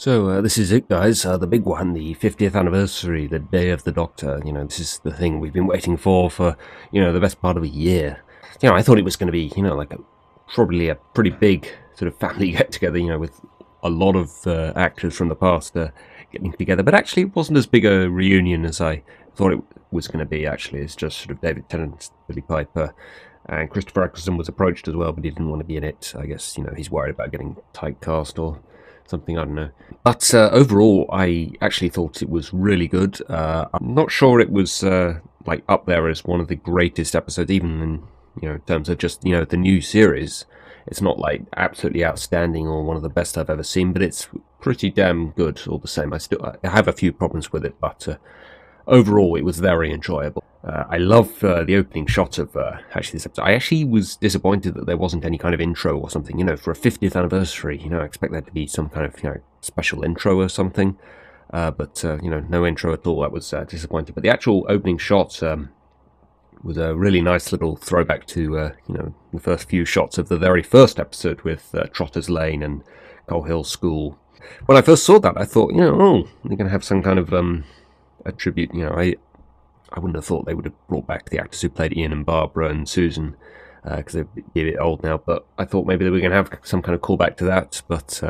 So this is it, guys. The big one, the 50th anniversary, the Day of the Doctor. This is the thing we've been waiting for the best part of a year. I thought it was going to be, probably a pretty big sort of family get together, with a lot of actors from the past getting together. But actually, it wasn't as big a reunion as I thought it was going to be. Actually, it's just sort of David Tennant, Billie Piper, and Christopher Eccleston was approached as well, but he didn't want to be in it. I guess he's worried about getting typecast or something, I don't know. But overall, I actually thought it was really good. I'm not sure it was like up there as one of the greatest episodes, even in terms of just the new series. It's not like absolutely outstanding or one of the best I've ever seen, but it's pretty damn good all the same. I have a few problems with it, but overall, it was very enjoyable. I love the opening shot of actually this episode. I actually was disappointed that there wasn't any kind of intro or something. For a 50th anniversary, I expect there to be some kind of special intro or something. But no intro at all. That was disappointing. But the actual opening shot was a really nice little throwback to the first few shots of the very first episode with Trotter's Lane and Coal Hill School. When I first saw that, I thought, they're going to have some kind of a tribute. I wouldn't have thought they would have brought back the actors who played Ian and Barbara and Susan, because they're a bit old now, but I thought maybe they were going to have some kind of callback to that, but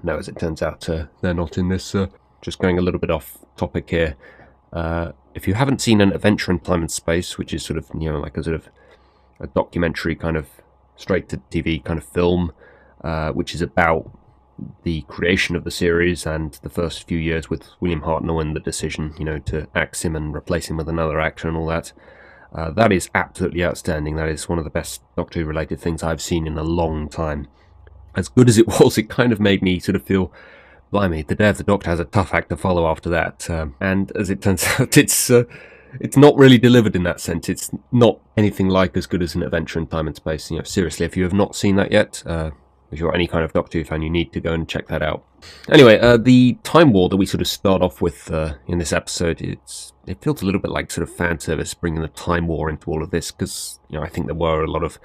no, as it turns out, they're not in this. Just going a little bit off topic here. If you haven't seen An Adventure in Time and Space, which is sort of, like a sort of a documentary kind of straight-to-TV kind of film, which is about the creation of the series and the first few years with William Hartnell and the decision, to axe him and replace him with another actor and all that. That is absolutely outstanding. That is one of the best Doctor Who related things I've seen in a long time. As good as it was, it kind of made me sort of feel, blimey, the Day of the Doctor has a tough act to follow after that. And as it turns out, it's not really delivered in that sense. It's not anything like as good as An Adventure in Time and Space. Seriously, if you have not seen that yet, if you're any kind of Doctor Who fan, you need to go and check that out. Anyway, the Time War that we sort of start off with in this episode, it feels a little bit like sort of fan service, bringing the Time War into all of this, because I think there were a lot of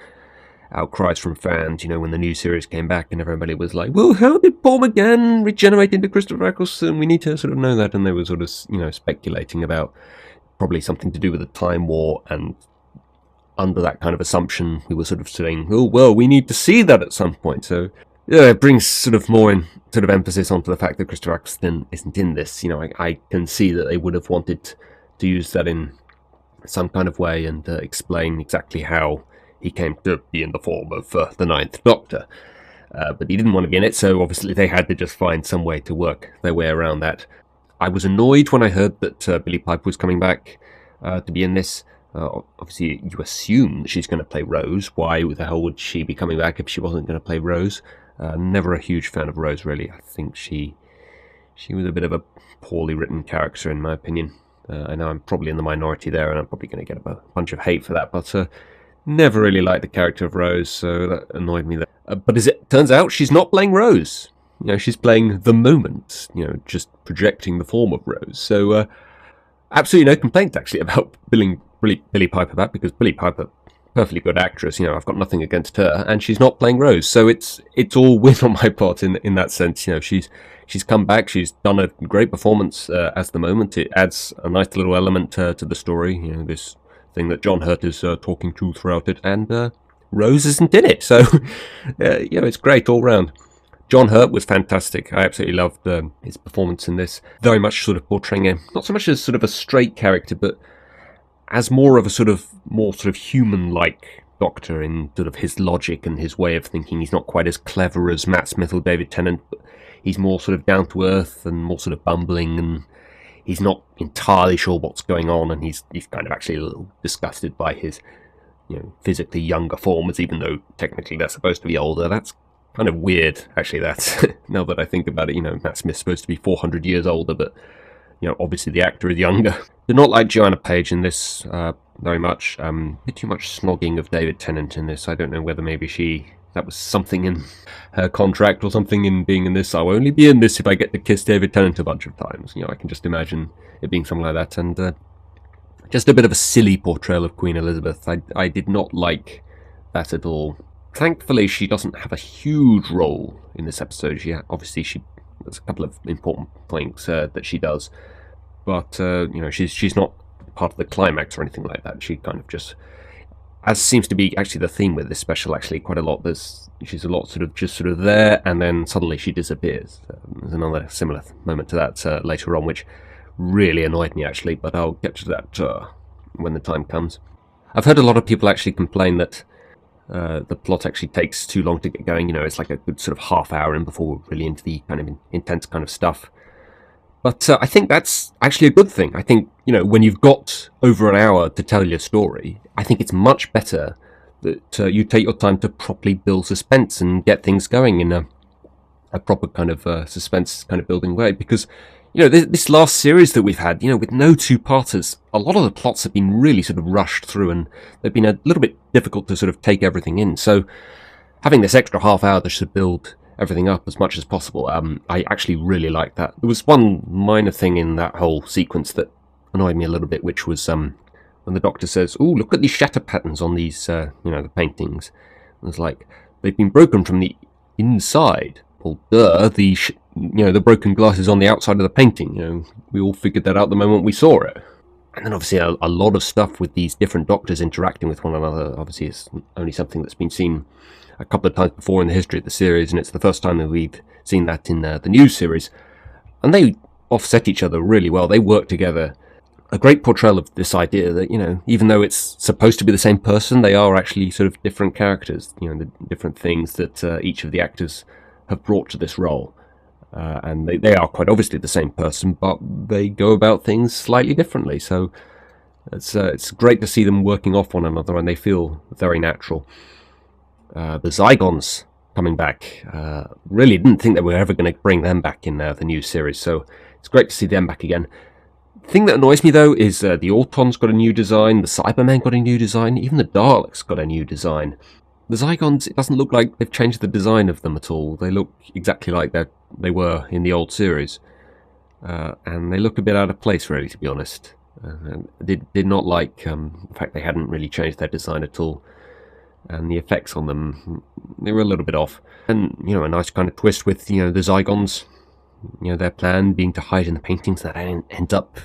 outcries from fans, when the new series came back and everybody was like, well, how did Paul McGann regenerate into Christopher Eccleston? We need to sort of know that, and they were sort of speculating about probably something to do with the Time War, and under that kind of assumption, we were sort of saying, oh, well, we need to see that at some point. So, yeah, it brings sort of more in sort of emphasis onto the fact that Christopher Eccleston isn't in this. I can see that they would have wanted to use that in some kind of way and explain exactly how he came to be in the form of the Ninth Doctor. But he didn't want to be in it, so obviously they had to just find some way to work their way around that. I was annoyed when I heard that Billie Piper was coming back to be in this. Obviously, you assume that she's going to play Rose. Why the hell would she be coming back if she wasn't going to play Rose? Never a huge fan of Rose, really. I think she was a bit of a poorly written character, in my opinion. I know I'm probably in the minority there, and I'm probably going to get a bunch of hate for that, but never really liked the character of Rose, so that annoyed me there. But as it turns out, she's not playing Rose. She's playing the moment, just projecting the form of Rose. So, absolutely no complaints, actually, about Billie Piper back, because Billie Piper, perfectly good actress, I've got nothing against her, and she's not playing Rose, so it's all win on my part in that sense. She's come back, she's done a great performance as the moment. It adds a nice little element to the story, this thing that John Hurt is talking to throughout it, and Rose isn't in it, so it's great all round. John Hurt was fantastic. I absolutely loved his performance in this. Very much sort of portraying him, not so much as sort of a straight character, but as more of a more human-like Doctor in sort of his logic and his way of thinking. He's not quite as clever as Matt Smith or David Tennant, but he's more sort of down-to-earth and more sort of bumbling, and he's not entirely sure what's going on, and he's kind of actually a little disgusted by his physically younger forms, even though technically they're supposed to be older. That's kind of weird, actually, that's now that I think about it. Matt Smith's supposed to be 400 years older, but obviously the actor is younger. Did not like Joanna Page in this very much. A bit too much snogging of David Tennant in this. I don't know whether maybe that was something in her contract or something in being in this. I'll only be in this if I get to kiss David Tennant a bunch of times. I can just imagine it being something like that. And just a bit of a silly portrayal of Queen Elizabeth. I did not like that at all. Thankfully, she doesn't have a huge role in this episode. Obviously, she there's a couple of important things that she does, but she's not part of the climax or anything like that. She kind of just, as seems to be actually the theme with this special, actually quite a lot. She's a lot sort of there, and then suddenly she disappears. There's another similar moment to that later on, which really annoyed me actually, but I'll get to that when the time comes. I've heard a lot of people actually complain that the plot actually takes too long to get going. It's like a good sort of half hour in before we're really into the kind of intense kind of stuff. But I think that's actually a good thing. I think, when you've got over an hour to tell your story, I think it's much better that you take your time to properly build suspense and get things going in a proper kind of suspense kind of building way. Because, this last series that we've had, with no two-parters, a lot of the plots have been really sort of rushed through, and they've been a little bit difficult to sort of take everything in. So having this extra half hour to build everything up as much as possible, I actually really like that. There was one minor thing in that whole sequence that annoyed me a little bit, which was when the Doctor says, "Oh, look at these shatter patterns on these, the paintings." And it's like, they've been broken from the inside. Well, the broken glass is on the outside of the painting. We all figured that out the moment we saw it. And then obviously a lot of stuff with these different Doctors interacting with one another. Obviously, it's only something that's been seen a couple of times before in the history of the series, and it's the first time that we've seen that in the new series. And they offset each other really well. They work together. A great portrayal of this idea that, even though it's supposed to be the same person, they are actually sort of different characters, the different things that each of the actors have brought to this role. And they are quite obviously the same person, but they go about things slightly differently. So it's great to see them working off one another, and they feel very natural. The Zygons coming back, really didn't think that we were ever going to bring them back in the new series, so it's great to see them back again. The thing that annoys me though is the Autons got a new design, the Cybermen got a new design, even the Daleks got a new design. The Zygons, it doesn't look like they've changed the design of them at all. They look exactly like they were in the old series, and they look a bit out of place, really, to be honest. Did not like the fact they hadn't really changed their design at all. And the effects on them, they were a little bit off. And, a nice kind of twist with, the Zygons, their plan being to hide in the paintings, that ends up,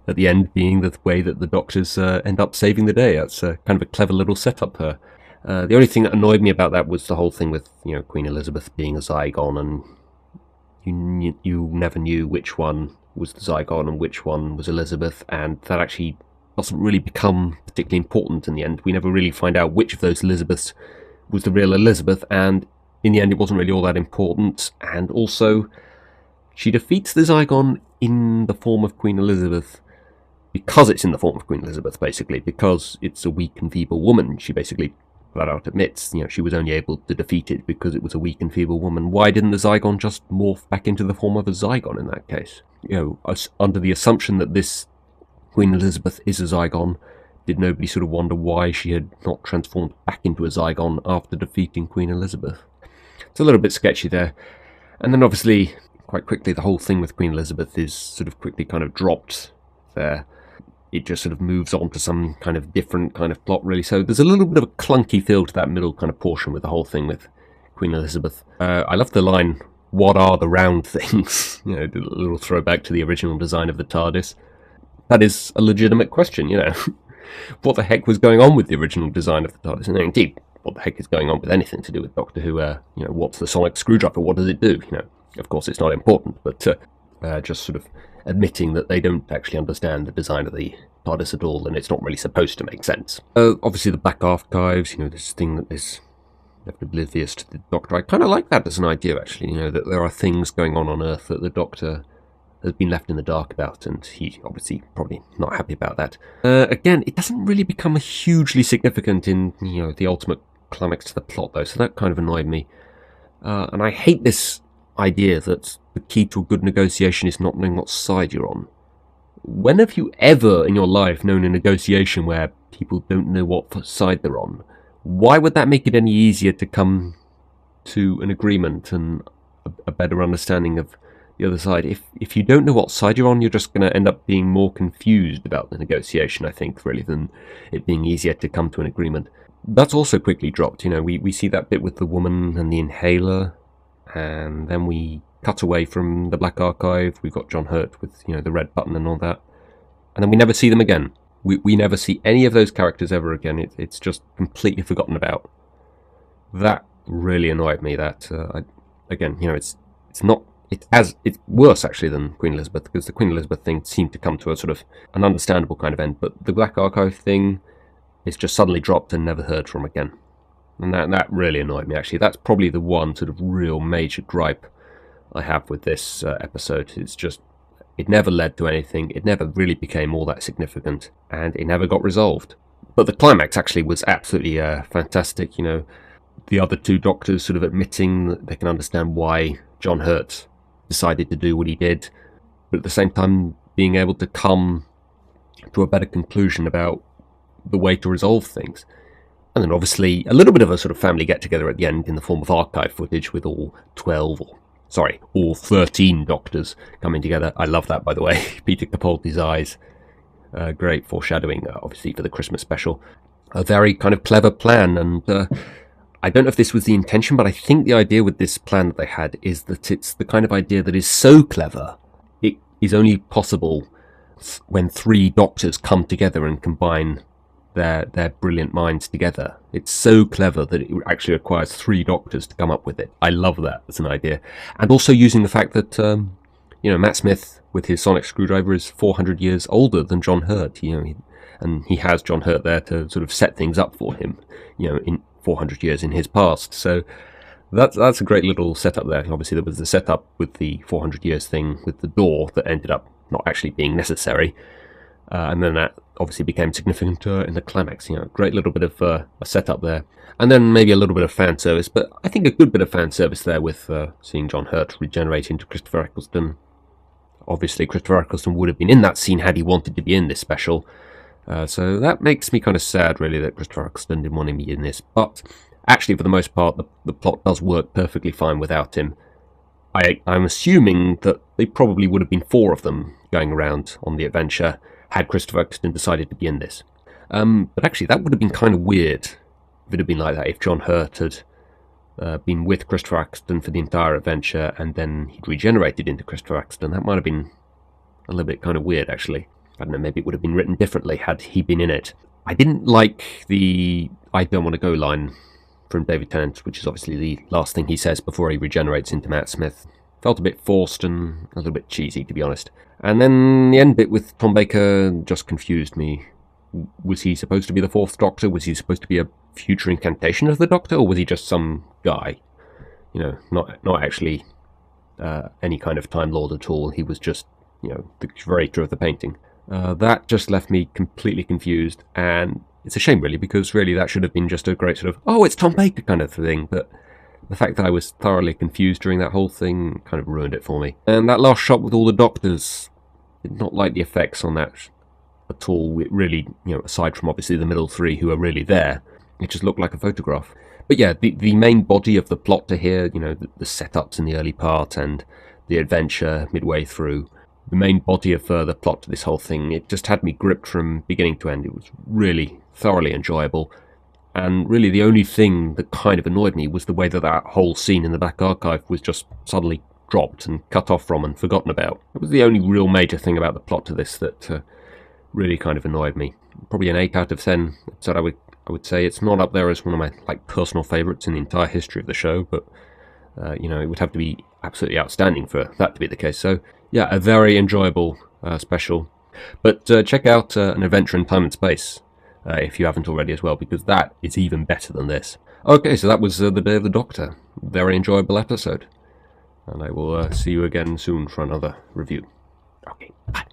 at the end being the way that the Doctors end up saving the day. That's kind of a clever little setup there. The only thing that annoyed me about that was the whole thing with, Queen Elizabeth being a Zygon, and you never knew which one was the Zygon and which one was Elizabeth, and that actually doesn't really become particularly important in the end. We never really find out which of those Elizabeths was the real Elizabeth, and in the end it wasn't really all that important. And also, she defeats the Zygon in the form of Queen Elizabeth because it's in the form of Queen Elizabeth, basically, because it's a weak and feeble woman. She basically flat out admits, she was only able to defeat it because it was a weak and feeble woman. Why didn't the Zygon just morph back into the form of a Zygon in that case? Under the assumption that this Queen Elizabeth is a Zygon, did nobody sort of wonder why she had not transformed back into a Zygon after defeating Queen Elizabeth? It's a little bit sketchy there. And then obviously, quite quickly, the whole thing with Queen Elizabeth is sort of quickly kind of dropped there. It just sort of moves on to some kind of different kind of plot, really. So there's a little bit of a clunky feel to that middle kind of portion with the whole thing with Queen Elizabeth. I love the line, "What are the round things?" A little throwback to the original design of the TARDIS. That is a legitimate question, What the heck was going on with the original design of the TARDIS? And indeed, what the heck is going on with anything to do with Doctor Who? What's the sonic screwdriver? What does it do? Of course it's not important, but just sort of admitting that they don't actually understand the design of the TARDIS at all, and it's not really supposed to make sense. Obviously the back archives, this thing that is left oblivious to the Doctor. I kind of like that as an idea, actually, that there are things going on Earth that the Doctor has been left in the dark about, and he obviously probably not happy about that. Again, it doesn't really become hugely significant in the ultimate climax to the plot, though, so that kind of annoyed me. And I hate this idea that the key to a good negotiation is not knowing what side you're on. When have you ever in your life known a negotiation where people don't know what side they're on? Why would that make it any easier to come to an agreement and a better understanding of the other side? If you don't know what side you're on, you're just going to end up being more confused about the negotiation, I think, really, than it being easier to come to an agreement. That's also quickly dropped. We see that bit with the woman and the inhaler, and then we cut away from the Black Archive. We've got John Hurt with, you know, the red button and all that. And then we never see them again. We never see any of those characters ever again. It's just completely forgotten about. That really annoyed me. That again, you know, it's worse actually than Queen Elizabeth, because the Queen Elizabeth thing seemed to come to a sort of an understandable kind of end, but the Black Archive thing is just suddenly dropped and never heard from again. And that really annoyed me, actually. That's probably the one sort of real major gripe I have with this episode. It's just, it never led to anything, it never really became all that significant, and it never got resolved. But the climax actually was absolutely fantastic, you know, the other two doctors sort of admitting that they can understand why John Hurt decided to do what he did, but at the same time being able to come to a better conclusion about the way to resolve things. And then obviously a little bit of a sort of family get-together at the end in the form of archive footage with all 13 doctors coming together. I love that, by the way. Peter Capaldi's eyes. Great foreshadowing, obviously, for the Christmas special. A very kind of clever plan, and I don't know if this was the intention, but I think the idea with this plan that they had is that it's the kind of idea that is so clever, it is only possible when 3 doctors come together and combine their brilliant minds together. It's so clever that it actually requires 3 doctors to come up with it. I love that as an idea. And also using the fact that, you know, Matt Smith with his sonic screwdriver is 400 years older than John Hurt, you know, and he has John Hurt there to sort of set things up for him, you know, in 400 years in his past. So that's a great little setup there. Obviously there was the setup with the 400 years thing with the door that ended up not actually being necessary. And then that obviously became significant in the climax. You know, great little bit of a setup there. And then maybe a little bit of fan service, but I think a good bit of fan service there with seeing John Hurt regenerate into Christopher Eccleston. Obviously, Christopher Eccleston would have been in that scene had he wanted to be in this special. So that makes me kind of sad, really, that Christopher Eccleston didn't want him in this. But actually, for the most part, the plot does work perfectly fine without him. I'm assuming that they probably would have been 4 of them going around on the adventure had Christopher Eccleston decided to be in this. But actually, that would have been kind of weird if it had been like that, if John Hurt had been with Christopher Eccleston for the entire adventure and then he'd regenerated into Christopher Eccleston. That might have been a little bit kind of weird, actually. I don't know, maybe it would have been written differently had he been in it. I didn't like the "I don't want to go" line from David Tennant, which is obviously the last thing he says before he regenerates into Matt Smith. Felt a bit forced and a little bit cheesy, to be honest. And then the end bit with Tom Baker just confused me. Was he supposed to be the 4th Doctor? Was he supposed to be a future incantation of the Doctor? Or was he just some guy? You know, not actually any kind of Time Lord at all. He was just, you know, the curator of the painting. That just left me completely confused. And it's a shame, really, because really that should have been just a great sort of, oh, it's Tom Baker kind of thing. But the fact that I was thoroughly confused during that whole thing kind of ruined it for me. And that last shot with all the doctors, did not like the effects on that at all. It really, you know, aside from obviously the middle 3 who are really there, it just looked like a photograph. But yeah, the main body of the plot to here, you know, the setups in the early part and the adventure midway through, the main body of the plot to this whole thing, it just had me gripped from beginning to end. It was really thoroughly enjoyable. And really the only thing that kind of annoyed me was the way that whole scene in the Black Archive was just suddenly dropped and cut off from and forgotten about. It was the only real major thing about the plot to this that really kind of annoyed me. Probably an 8 out of 10. So I would say it's not up there as one of my personal favourites in the entire history of the show, but you know, it would have to be absolutely outstanding for that to be the case. So yeah, a very enjoyable special. But check out An Adventure in Time and Space if you haven't already as well, because that is even better than this. Okay, so that was The Day of the Doctor. Very enjoyable episode. And I will see you again soon for another review. Okay, bye.